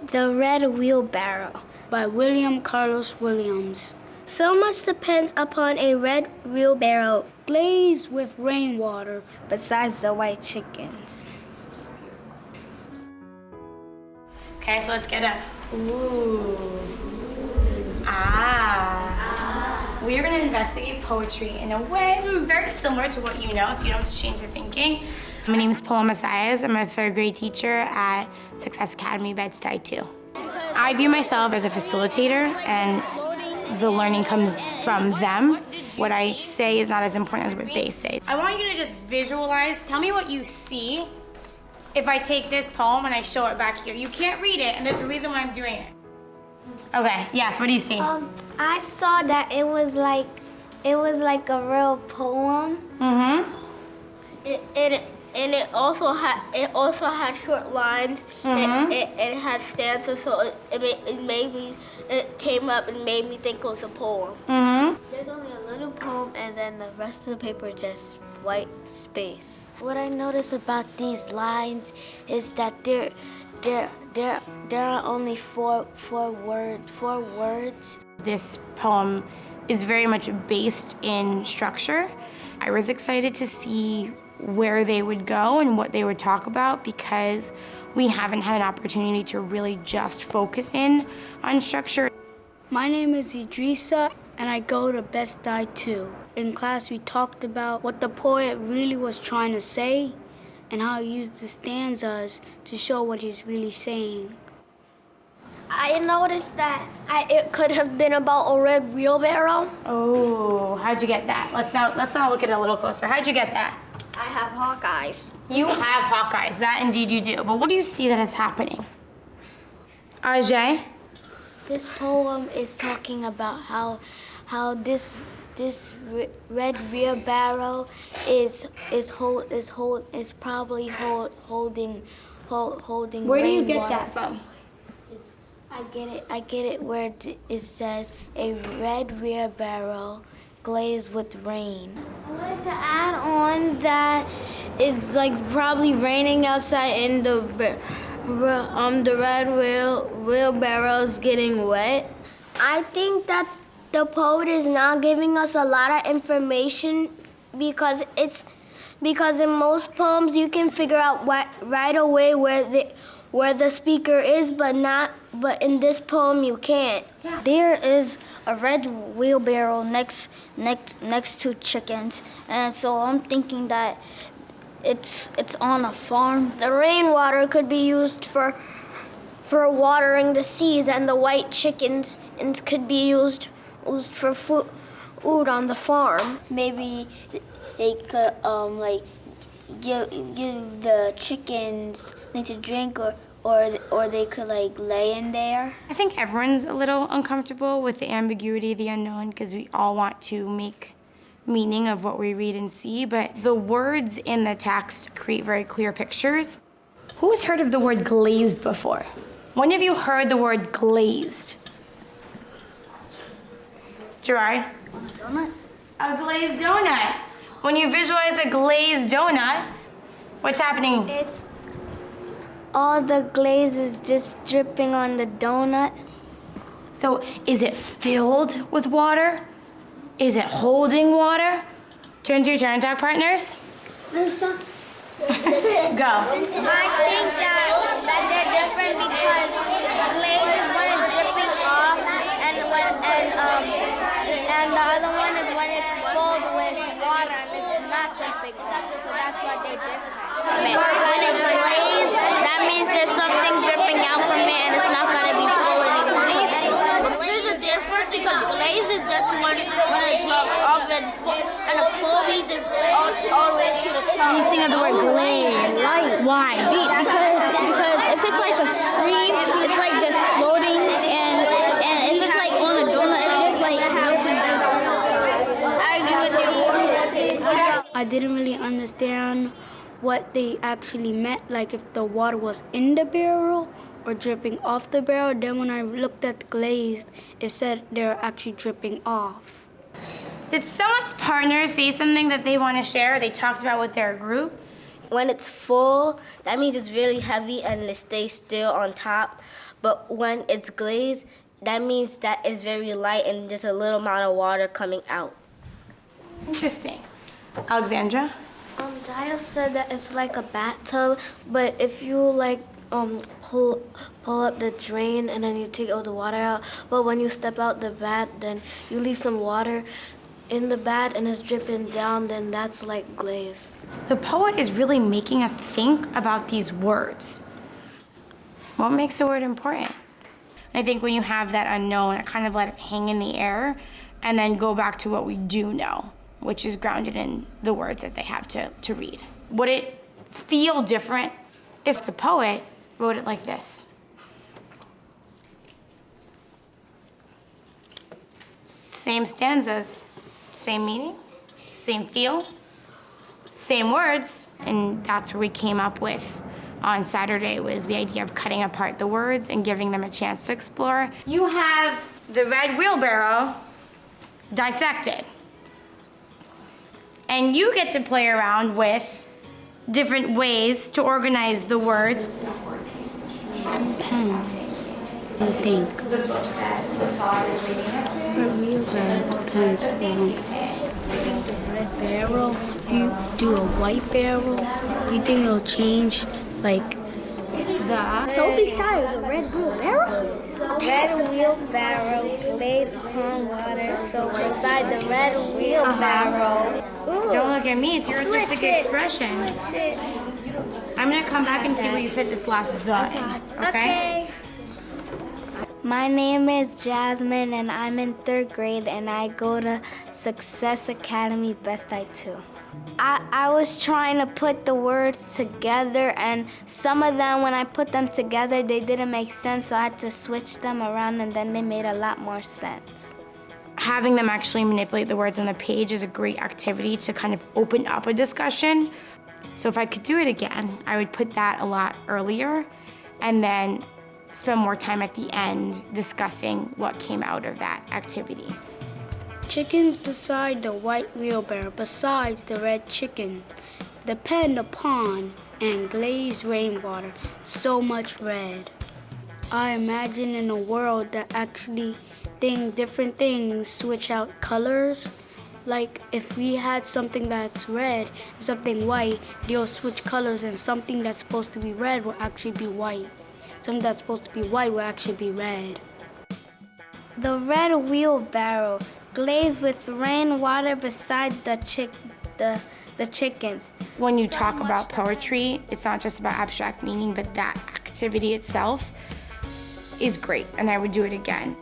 The Red Wheelbarrow by William Carlos Williams. So much depends upon a red wheelbarrow glazed with rainwater besides the white chickens. Okay, so let's get a ooh, ah. We are gonna investigate poetry in a way very similar to what you know, so you don't have to change your thinking. My name is Paloma Saez. I'm a third grade teacher at Success Academy, Stuy 2. I view myself as a facilitator, and the learning comes from them. What I say is not as important as what they say. I want you to just visualize, tell me what you see if I take this poem and I show it back here. You can't read it, and there's a reason why I'm doing it. Okay, yes, what do you see? I saw that it was like a real poem. Mm-hmm. It also had short lines. Mm-hmm. It had stanzas, so it came up and made me think it was a poem. Mm-hmm. There's only a little poem, and then the rest of the paper is just white space. What I notice about these lines is that there are only four words. This poem is very much based in structure. I was excited to see where they would go and what they would talk about because we haven't had an opportunity to really just focus in on structure. My name is Elisa, and I go to Stuy 2. In class, we talked about what the poet really was trying to say and how he used the stanzas to show what he's really saying. I noticed that it could have been about a red wheelbarrow. Oh, how'd you get that? Let's now look at it a little closer. How'd you get that? I have hawk eyes. You have hawk eyes, that indeed you do. But what do you see that is happening? Ajay? This poem is talking about how this red wheelbarrow is probably holding Where do you get rainwater. that from? I get it where it says a red wheelbarrow glazed with rain. I wanted to add on that it's like probably raining outside and the red wheelbarrow is getting wet. I think that the poet is not giving us a lot of information because in most poems you can figure out right away where the speaker is, but in this poem you can't. Yeah. There is a red wheelbarrow next to chickens, and so I'm thinking that it's on a farm. The rainwater could be used for watering the seeds, and the white chickens could be used for food on the farm. Maybe they could give the chickens things to drink, or they could lay in there. I think everyone's a little uncomfortable with the ambiguity, the unknown, because we all want to make meaning of what we read and see, but the words in the text create very clear pictures. Who has heard of the word glazed before? When have you heard the word glazed? Gerard? Donut. A glazed donut. When you visualize a glazed donut, what's happening? It's all the glaze is just dripping on the donut. So is it filled with water? Is it holding water? Turn to your turn talk partners. There's some. Go. I think that they're different because the glaze is when it's dripping off, and the other one is when it's filled with water and it's not dripping off. So that's why they're different. When it's glazed, that means there's something dripping out from it and it's not gonna be full anymore. There's a difference because glaze is just when it drops off and a full piece is all the way to the top. You think of the word glaze. Why? Because if it's like a stream, it's like just floating, and if it's like on a donut, it's just like melting down. I agree with you. I didn't really understand what they actually meant, like if the water was in the barrel or dripping off the barrel. Then when I looked at the glazed, it said they're actually dripping off. Did someone's partner say something that they want to share, they talked about with their group? When it's full, that means it's really heavy and it stays still on top. But when it's glazed, that means that it's very light and just a little amount of water coming out. Interesting. Alexandra? Daya said that it's like a bathtub, but if you like pull up the drain and then you take all the water out, but when you step out the bath, then you leave some water in the bath and it's dripping down, then that's like glaze. The poet is really making us think about these words. What makes a word important? I think when you have that unknown, I kind of let it hang in the air and then go back to what we do know, which is grounded in the words that they have to read. Would it feel different if the poet wrote it like this? Same stanzas, same meaning, same feel, same words, and that's where we came up with on Saturday was the idea of cutting apart the words and giving them a chance to explore. You have the red wheelbarrow dissected. And you get to play around with different ways to organize the words. Depends. I think. The book that the scholar is reading yesterday. Red wheelbarrow depends on the red barrel. If you do a white barrel, do you think it'll change like The So beside the red wheelbarrow? Red wheelbarrow glazed upon water. So beside the red wheelbarrow. Ooh. Don't look at me, it's your Switch artistic it. expression. Switch it. I'm gonna come back and see where you fit this last the in, okay? My name is Jasmine and I'm in 3rd grade and I go to Success Academy Best I 2. I was trying to put the words together and some of them, when I put them together, they didn't make sense, so I had to switch them around and then they made a lot more sense. Having them actually manipulate the words on the page is a great activity to kind of open up a discussion. So if I could do it again, I would put that a lot earlier and then spend more time at the end discussing what came out of that activity. chickens beside the white wheelbarrow, besides the red chicken, depend upon and glazed rainwater, so much red. I imagine in a world that actually different things switch out colors. Like if we had something that's red and something white, they'll switch colors and something that's supposed to be red will actually be white. Something that's supposed to be white will actually be red. The red wheelbarrow glazed with rainwater beside the chickens. When you talk about poetry, it's not just about abstract meaning, but that activity itself is great, and I would do it again.